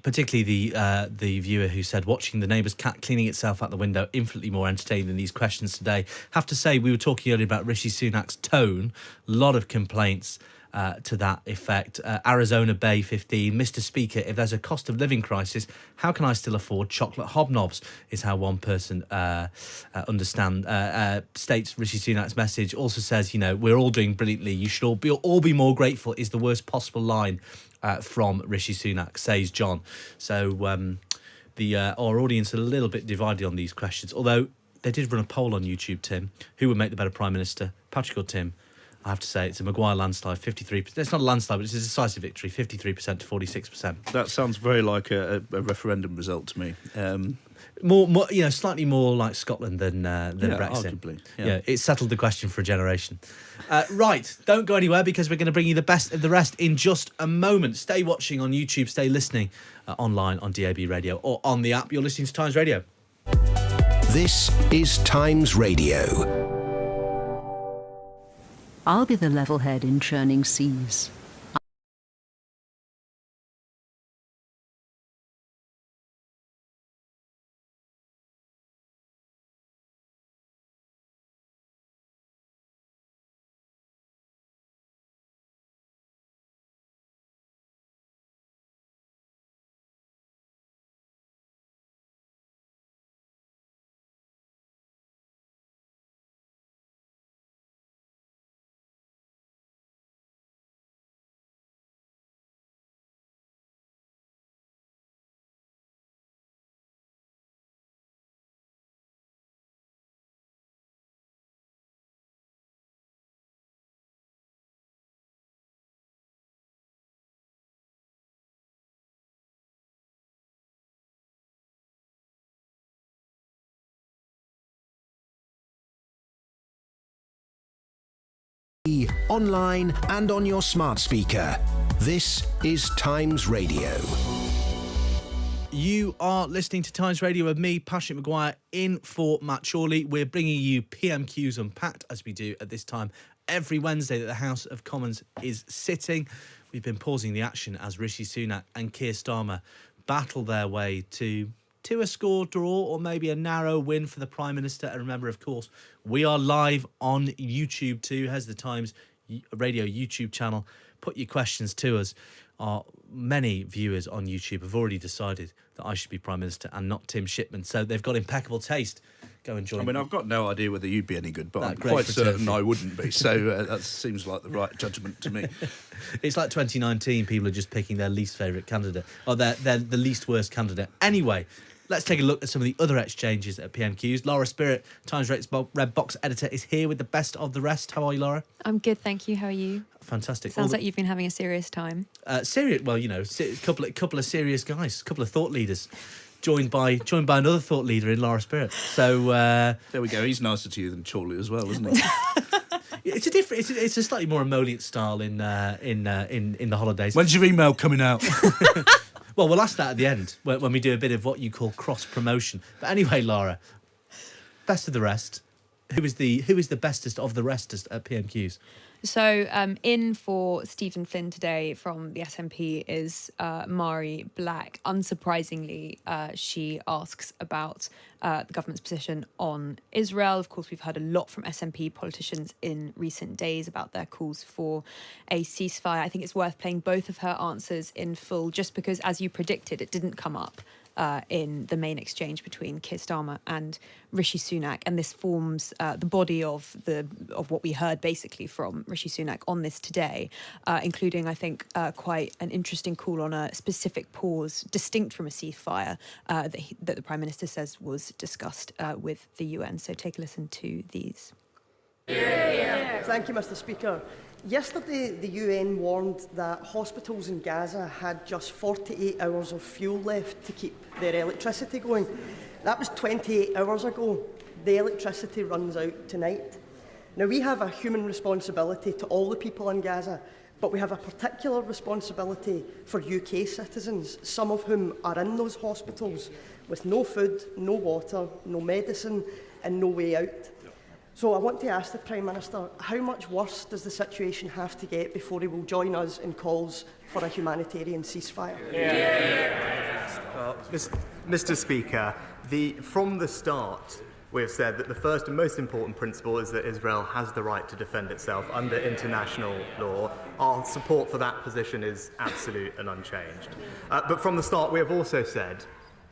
Particularly the viewer who said watching the neighbour's cat cleaning itself out the window infinitely more entertaining than these questions today. Have to say, we were talking earlier about Rishi Sunak's tone. A lot of complaints to that effect. Arizona Bay 15, Mr. Speaker, if there's a cost of living crisis, how can I still afford chocolate hobnobs, is how one person states Rishi Sunak's message. Also says, we're all doing brilliantly. You should all be more grateful, is the worst possible line from Rishi Sunak, says John. So our audience are a little bit divided on these questions, although they did run a poll on YouTube, Tim. Who would make the better Prime Minister? Patrick or Tim? I have to say it's a Maguire landslide, 53%. It's not a landslide, but it's a decisive victory, 53% to 46%. That sounds very like a referendum result to me. More, slightly more like Scotland than Brexit. Arguably, yeah, it settled the question for a generation. Right, don't go anywhere because we're going to bring you the best of the rest in just a moment. Stay watching on YouTube, stay listening online on DAB Radio or on the app. You're listening to Times Radio. This is Times Radio. I'll be the level head in churning seas. Online and on your smart speaker. This is Times Radio. You are listening to Times Radio with me, Patrick Maguire, in for Matt Chorley. We're bringing you PMQs Unpacked, as we do at this time every Wednesday that the House of Commons is sitting. We've been pausing the action as Rishi Sunak and Keir Starmer battle their way to a score draw or maybe a narrow win for the Prime Minister. And remember, of course, we are live on YouTube too. Here's the Times Radio YouTube channel. Put your questions to us. Many viewers on YouTube have already decided that I should be Prime Minister and not Tim Shipman. So they've got impeccable taste. Go and join. I mean, I've got no idea whether you'd be any good, but I'm quite certain I wouldn't be. So that seems like the right judgment to me. It's like 2019. People are just picking their least favourite candidate, or they're the least worst candidate. Anyway, let's take a look at some of the other exchanges at PMQs. Lara Spirit, Times Red Box editor, is here with the best of the rest. How are you, Lara? I'm good, thank you. How are you? Fantastic. Sounds like you've been having a serious time. Serious? Well, you know, a couple of serious guys, a couple of thought leaders, joined by another thought leader in Lara Spirit. So there we go. He's nicer to you than Chorley as well, isn't he? It's a slightly more emollient style in the holidays. When's your email coming out? Well, we'll ask that at the end when we do a bit of what you call cross promotion. But anyway, Lara, best of the rest. Who is the bestest of the restest at PMQs? So in for Stephen Flynn today from the SNP is Mari Black. Unsurprisingly, she asks about the government's position on Israel. Of course, we've heard a lot from SNP politicians in recent days about their calls for a ceasefire. I think it's worth playing both of her answers in full, just because, as you predicted, it didn't come up in the main exchange between Keir Starmer and Rishi Sunak, and this forms the body of what we heard basically from Rishi Sunak on this today, including, I think, quite an interesting call on a specific pause distinct from a ceasefire that the Prime Minister says was discussed with the UN. So take a listen to these. Thank you, Mr. Speaker. Yesterday, the UN warned that hospitals in Gaza had just 48 hours of fuel left to keep their electricity going. That was 28 hours ago. The electricity runs out tonight. Now, we have a human responsibility to all the people in Gaza, but we have a particular responsibility for UK citizens, some of whom are in those hospitals with no food, no water, no medicine and no way out. So I want to ask the Prime Minister, how much worse does the situation have to get before he will join us in calls for a humanitarian ceasefire? Mr. Speaker, from the start, we have said that the first and most important principle is that Israel has the right to defend itself under international law. Our support for that position is absolute and unchanged. But from the start, we have also said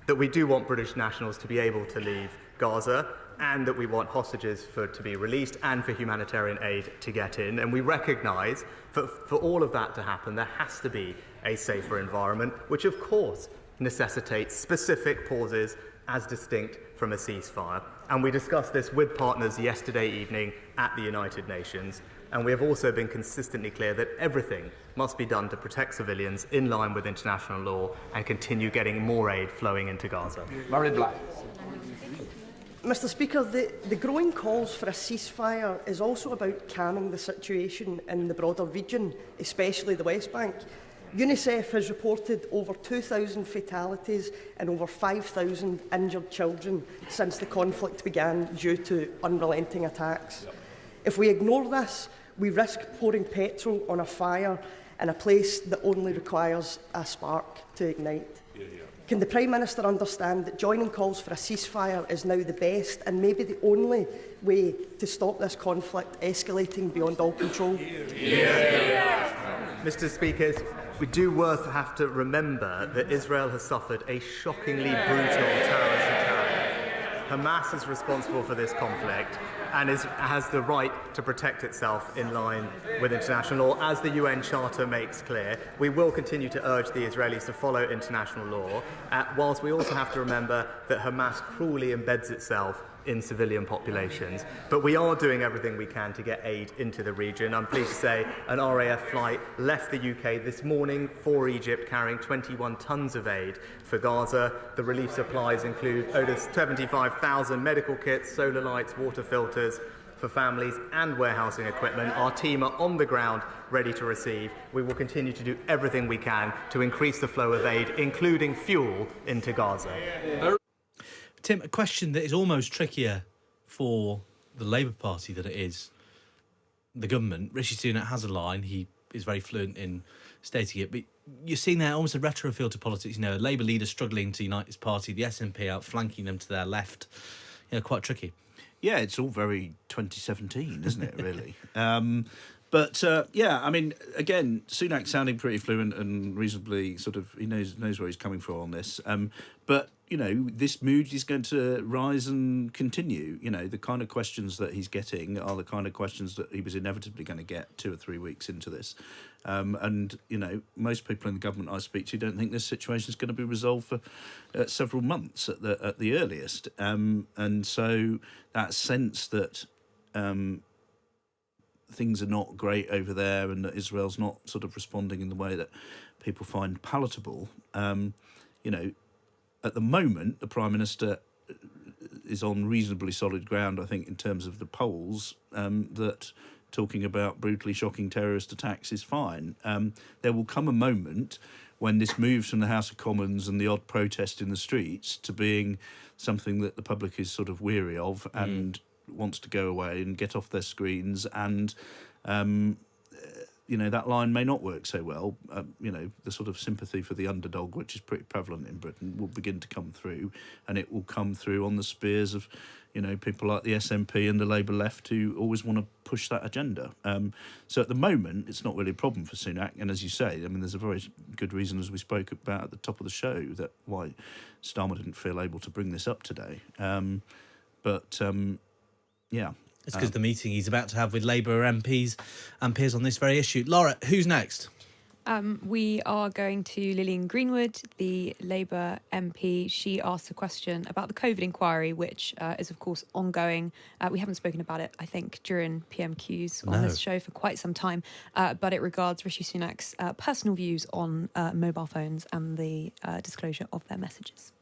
that we do want British nationals to be able to leave Gaza, and that we want hostages to be released and for humanitarian aid to get in. And we recognise that for all of that to happen, there has to be a safer environment, which of course necessitates specific pauses as distinct from a ceasefire. And we discussed this with partners yesterday evening at the United Nations. And we have also been consistently clear that everything must be done to protect civilians in line with international law and continue getting more aid flowing into Gaza. Murray Black. Mr. Speaker, the growing calls for a ceasefire is also about calming the situation in the broader region, especially the West Bank. UNICEF has reported over 2,000 fatalities and over 5,000 injured children since the conflict began due to unrelenting attacks. If we ignore this, we risk pouring petrol on a fire in a place that only requires a spark to ignite. Can the Prime Minister understand that joining calls for a ceasefire is now the best and maybe the only way to stop this conflict escalating beyond all control? Mr. Speaker, we do have to remember that Israel has suffered a shockingly brutal terrorist attack. Hamas is responsible for this conflict and has the right to protect itself in line with international law. As the UN Charter makes clear, we will continue to urge the Israelis to follow international law, whilst we also have to remember that Hamas cruelly embeds itself in civilian populations. But we are doing everything we can to get aid into the region. I'm pleased to say an RAF flight left the UK this morning for Egypt carrying 21 tonnes of aid for Gaza. The relief supplies include over 75,000 medical kits, solar lights, water filters, for families and warehousing equipment. Our team are on the ground ready to receive. We will continue to do everything we can to increase the flow of aid, including fuel, into Gaza. Tim, a question that is almost trickier for the Labour Party than it is the government. Rishi Sunak has a line. He is very fluent in stating it, but you're seeing there almost a retro feel to politics. You know, a Labour leader struggling to unite his party, the SNP outflanking them to their left. You know, quite tricky. Yeah, it's all very 2017, isn't it, really? But I mean, again, Sunak sounding pretty fluent and reasonably sort of, he knows where he's coming from on this. But, you know, this mood is going to rise and continue. You know, the kind of questions that he's getting are the kind of questions that he was inevitably going to get 2 or 3 weeks into this. And, you know, most people in the government I speak to don't think this situation is going to be resolved for several months at the earliest. And so that sense that things are not great over there and that Israel's not sort of responding in the way that people find palatable, you know, at the moment, the Prime Minister is on reasonably solid ground, I think, in terms of the polls, that talking about brutally shocking terrorist attacks is fine. There will come a moment when this moves from the House of Commons and the odd protest in the streets to being something that the public is sort of weary of and wants to go away and get off their screens, and you know, that line may not work so well. You know, the sort of sympathy for the underdog, which is pretty prevalent in Britain, will begin to come through, and it will come through on the spears of, you know, people like the SNP and the Labour left who always want to push that agenda. So at the moment, it's not really a problem for Sunak, and as you say, I mean, there's a very good reason, as we spoke about at the top of the show, that why Starmer didn't feel able to bring this up today. Yeah. It's because the meeting he's about to have with Labour MPs and peers on this very issue. Lara, who's next? We are going to Lillian Greenwood, the Labour MP. She asked a question about the COVID inquiry, which is, of course, ongoing. We haven't spoken about it, I think, during PMQs on this show for quite some time, but it regards Rishi Sunak's personal views on mobile phones and the disclosure of their messages.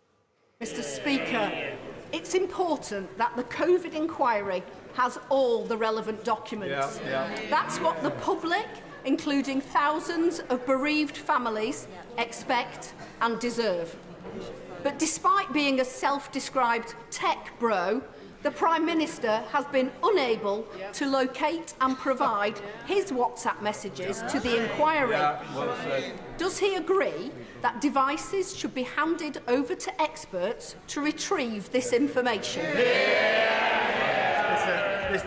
Mr. Speaker, it's important that the COVID inquiry has all the relevant documents. That's what the public, including thousands of bereaved families, expect and deserve. But despite being a self-described tech bro, the Prime Minister has been unable to locate and provide his WhatsApp messages to the inquiry. Does he agree that devices should be handed over to experts to retrieve this information?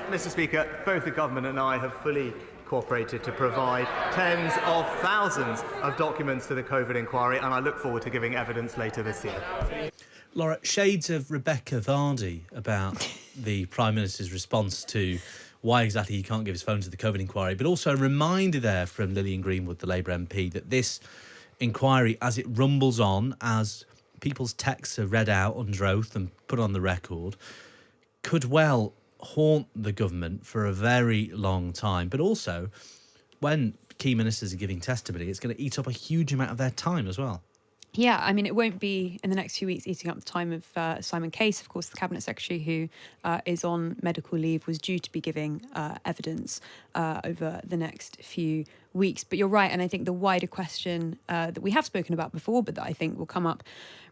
Mr. Speaker, both the government and I have fully cooperated to provide tens of thousands of documents to the COVID inquiry, and I look forward to giving evidence later this year. Laura, shades of Rebecca Vardy about the Prime Minister's response to why exactly he can't give his phone to the COVID inquiry, but also a reminder there from Lillian Greenwood, the Labour MP, that this inquiry, as it rumbles on, as people's texts are read out under oath and put on the record, could well haunt the government for a very long time. But also, when key ministers are giving testimony, it's going to eat up a huge amount of their time as well. Yeah, I mean, it won't be in the next few weeks eating up the time of Simon Case, of course, the Cabinet Secretary who is on medical leave, was due to be giving evidence over the next few weeks. But you're right, and I think the wider question that we have spoken about before, but that I think will come up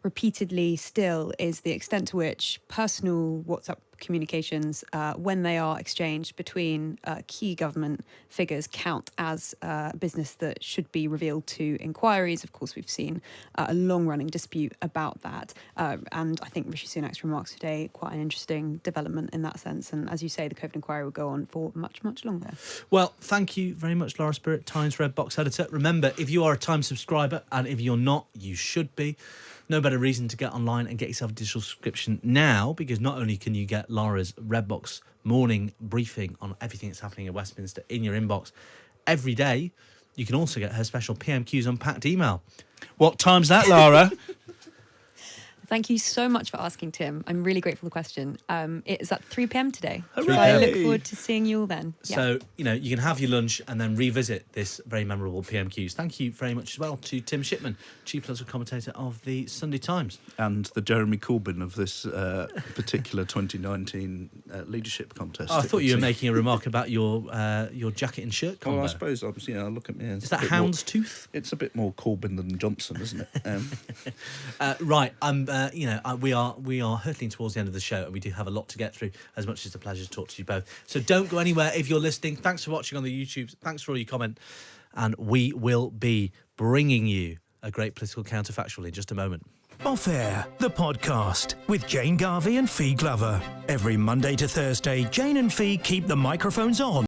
repeatedly still, is the extent to which personal WhatsApp communications, when they are exchanged between key government figures, count as business that should be revealed to inquiries. Of course, we've seen a long-running dispute about that. And I think Rishi Sunak's remarks today, quite an interesting development in that sense. And as you say, the COVID inquiry will go on for much, much longer. Well, thank you very much, Lara Spirit, Times Red Box editor. Remember, if you are a Times subscriber, and if you're not, you should be, no better reason to get online and get yourself a digital subscription now, because not only can you get Lara's Redbox morning briefing on everything that's happening in Westminster in your inbox every day, you can also get her special PMQs Unpacked email. What time's that, Lara? Thank you so much for asking, Tim. I'm really grateful for the question. It is at 3 p.m. today. Hooray! So I look forward to seeing you all then. So, you can have your lunch and then revisit this very memorable PMQs. Thank you very much as well to Tim Shipman, chief political commentator of the Sunday Times. And the Jeremy Corbyn of this particular 2019 leadership contest. Oh, I thought you were making a remark about your jacket and shirt combo. Well, I suppose, look at me. Is that houndstooth? It's a bit more Corbyn than Johnson, isn't it? Right, we are hurtling towards the end of the show, and we do have a lot to get through, as much as it's a pleasure to talk to you both. So don't go anywhere if you're listening. Thanks for watching on the YouTube. Thanks for all your comment. And we will be bringing you a great political counterfactual in just a moment. Off Air, the podcast with Jane Garvey and Fee Glover. Every Monday to Thursday, Jane and Fee keep the microphones on